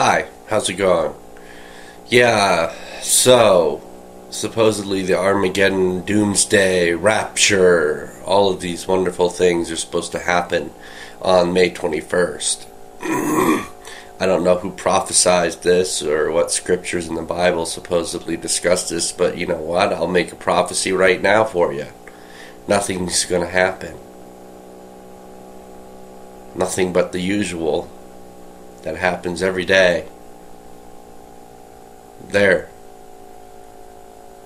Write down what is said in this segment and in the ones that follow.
Hi, how's it going? Yeah, so, supposedly the Armageddon, Doomsday, Rapture, all of these wonderful things are supposed to happen on May 21st. I don't know who prophesied this or what scriptures in the Bible supposedly discuss this, but you know what? I'll make a prophecy right now for you. Nothing's going to happen. Nothing but the usual that happens every day. There.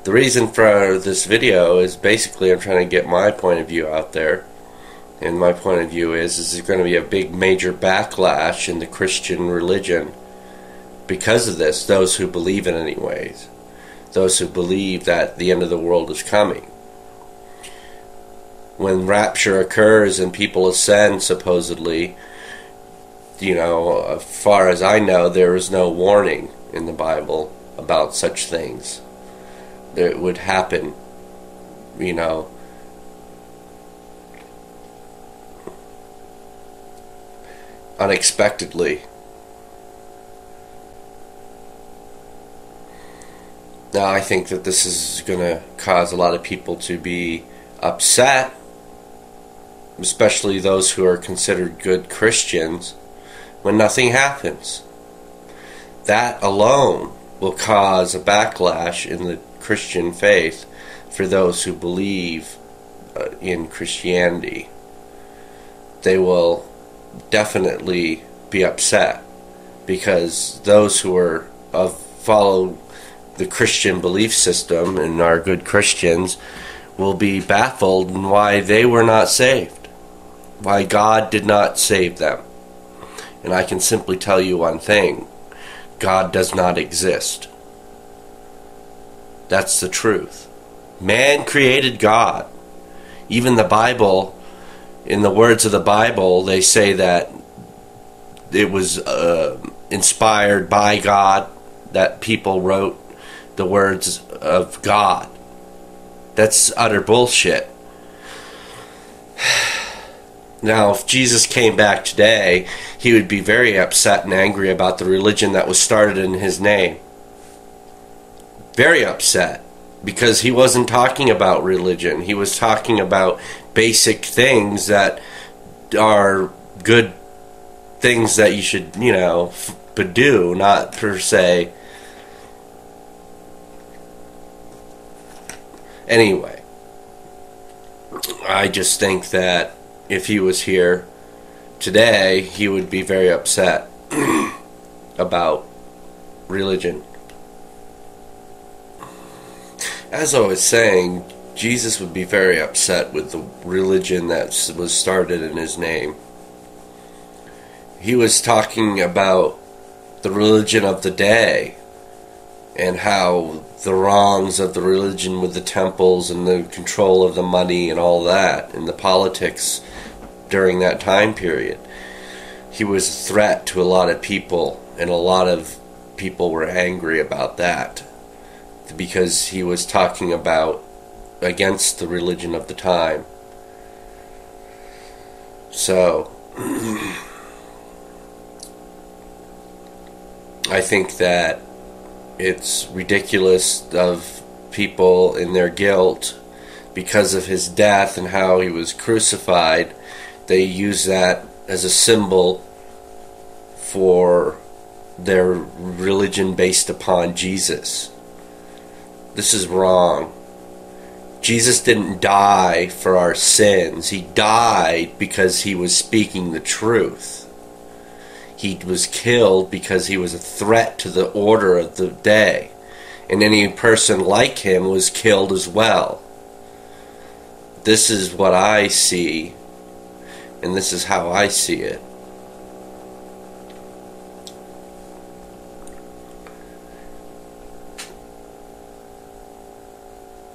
The reason for this video is basically I'm trying to get my point of view out there. And my point of view is there's going to be a big major backlash in the Christian religion because of this. Those who believe it anyways. Those who believe that the end of the world is coming. When rapture occurs and people ascend, supposedly, you know, as far as I know, there is no warning in the Bible about such things. It would happen, you know, unexpectedly. Now, I think that this is going to cause a lot of people to be upset, especially those who are considered good Christians, when nothing happens. That alone will cause a backlash in the Christian faith for those who believe in Christianity. They will definitely be upset because those who are follow the Christian belief system and are good Christians will be baffled in why they were not saved, why God did not save them. And I can simply tell you one thing: God does not exist. That's the truth. Man created God. Even the Bible, in the words of the Bible, they say that it was inspired by God, that people wrote the words of God. That's utter bullshit. Now, if Jesus came back today, he would be very upset and angry about the religion that was started in his name. Very upset. Because he wasn't talking about religion. He was talking about basic things that are good things that you should, you know, do, not per se. Anyway, I just think that if he was here today, he would be very upset about religion. As I was saying, Jesus would be very upset with the religion that was started in his name. He was talking about the religion of the day and how the wrongs of the religion with the temples and the control of the money and all that and the politics during that time period. He was a threat to a lot of people, and a lot of people were angry about that because he was talking about against the religion of the time. So I think that it's ridiculous of people in their guilt because of his death and how he was crucified. They use that as a symbol for their religion based upon Jesus. This is wrong. Jesus didn't die for our sins. He died because he was speaking the truth. He was killed because he was a threat to the order of the day. And any person like him was killed as well. This is what I see. And this is how I see it.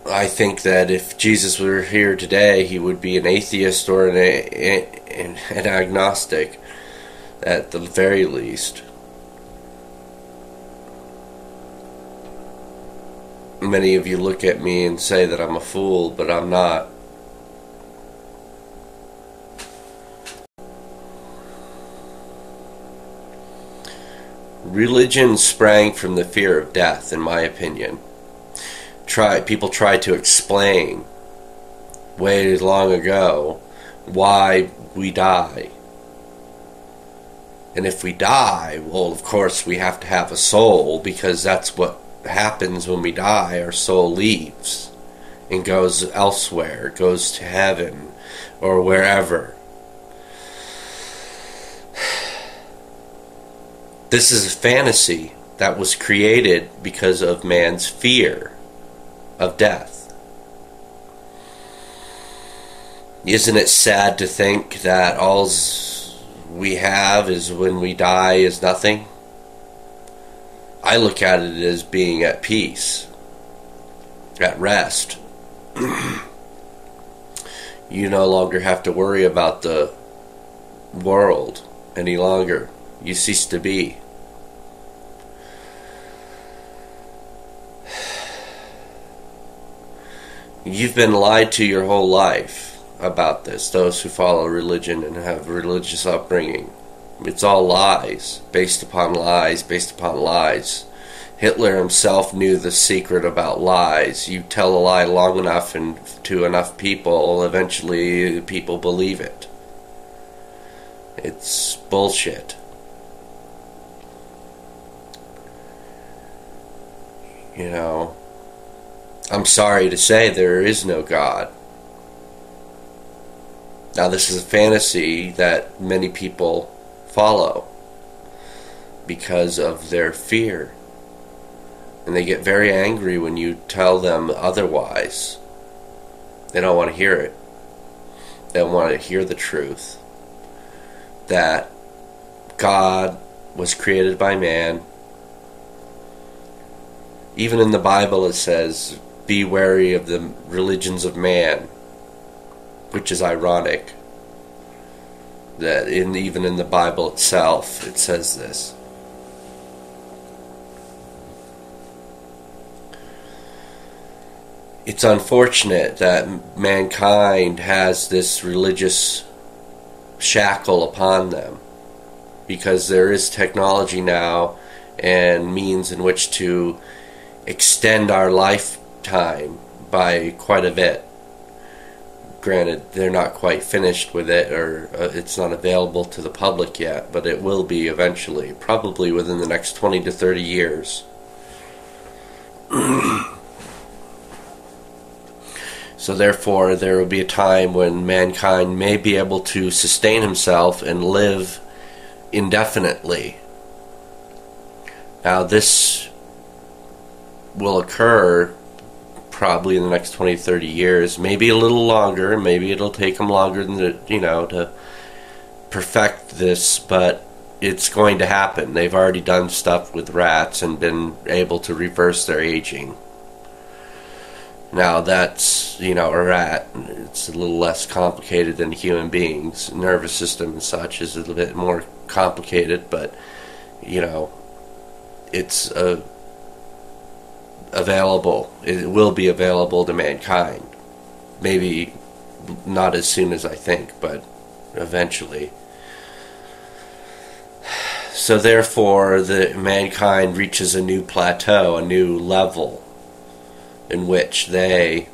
I think that if Jesus were here today, he would be an atheist or an agnostic, at the very least. Many of you look at me and say that I'm a fool, but I'm not. Religion sprang from the fear of death, in my opinion. People tried to explain way long ago why we die. And if we die, well, of course we have to have a soul, because that's what happens when we die. Our soul leaves and goes elsewhere, goes to heaven or wherever. This is a fantasy that was created because of man's fear of death. Isn't it sad to think that all we have is when we die is nothing? I look at it as being at peace, at rest. You no longer have to worry about the world any longer. You cease to be. You've been lied to your whole life about this, those who follow religion and have religious upbringing. It's all lies, based upon lies, based upon lies. Hitler himself knew the secret about lies. You tell a lie long enough and to enough people, eventually people believe it. It's bullshit. You know, I'm sorry to say there is no God. Now, this is a fantasy that many people follow because of their fear. And they get very angry when you tell them otherwise. They don't want to hear it. They don't want to hear the truth. That God was created by man. Even in the Bible it says, be wary of the religions of man, which is ironic that even in the Bible itself it says this. It's unfortunate that mankind has this religious shackle upon them, because there is technology now and means in which to extend our lifetime by quite a bit. Granted, they're not quite finished with it, or it's not available to the public yet, but it will be eventually, probably within the next 20 to 30 years. So therefore, there will be a time when mankind may be able to sustain himself and live indefinitely. Now, this will occur probably in the next 20, 30 years, maybe a little longer, maybe it'll take them longer than to perfect this, but it's going to happen. They've already done stuff with rats and been able to reverse their aging. Now that's, a rat, it's a little less complicated than human beings. Nervous system and such is a little bit more complicated, but, it's available. It will be available to mankind. Maybe not as soon as I think, but eventually. So therefore, mankind reaches a new plateau, a new level in which they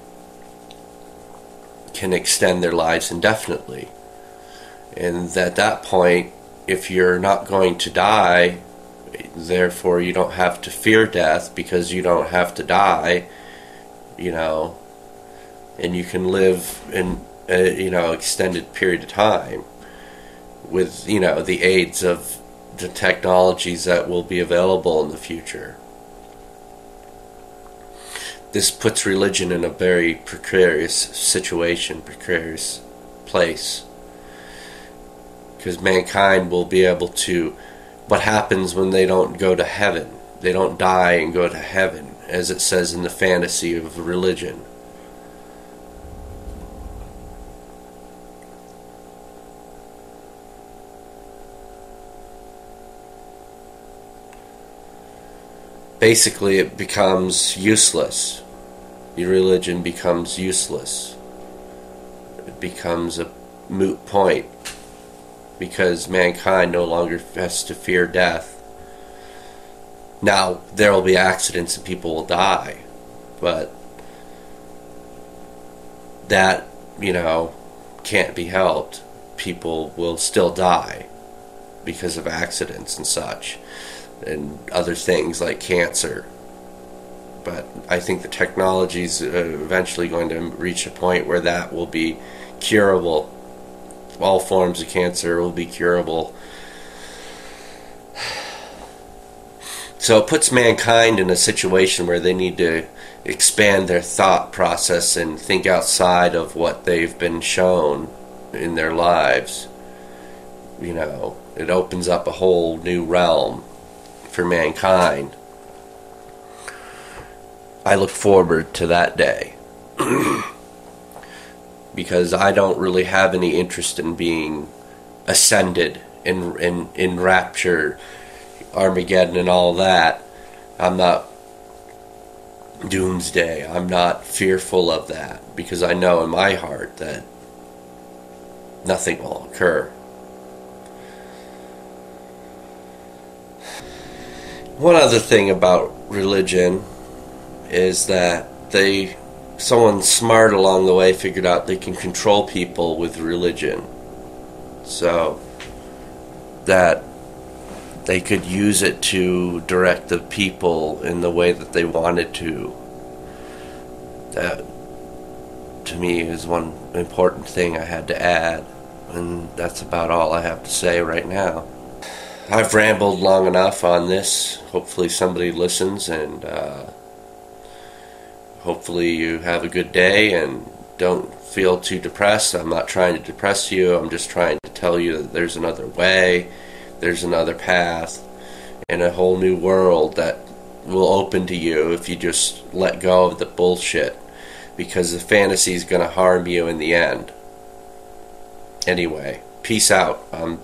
can extend their lives indefinitely. And at that point, if you're not going to die, therefore you don't have to fear death, because you don't have to die, and you can live in extended period of time with the aids of the technologies that will be available in the future. This puts religion in a very precarious situation, precarious place, because mankind will be able to. What happens when they don't go to heaven? They don't die and go to heaven, as it says in the fantasy of religion. Basically, it becomes useless. Your religion becomes useless. It becomes a moot point, because mankind no longer has to fear death. Now, there will be accidents and people will die, but that, can't be helped. People will still die because of accidents and such, and other things like cancer. But I think the technology is eventually going to reach a point where that will be curable. All forms of cancer will be curable. So it puts mankind in a situation where they need to expand their thought process and think outside of what they've been shown in their lives. It opens up a whole new realm for mankind. I look forward to that day. Because I don't really have any interest in being ascended in rapture, Armageddon and all that. I'm not doomsday. I'm not fearful of that, because I know in my heart that nothing will occur. One other thing about religion is that someone smart along the way figured out they can control people with religion, so that they could use it to direct the people in the way that they wanted to. That, to me, is one important thing I had to add, and that's about all I have to say right now. I've rambled long enough on this. Hopefully somebody listens, and hopefully you have a good day and don't feel too depressed. I'm not trying to depress you. I'm just trying to tell you that there's another way, there's another path, and a whole new world that will open to you if you just let go of the bullshit, because the fantasy is going to harm you in the end. Anyway, peace out. I'm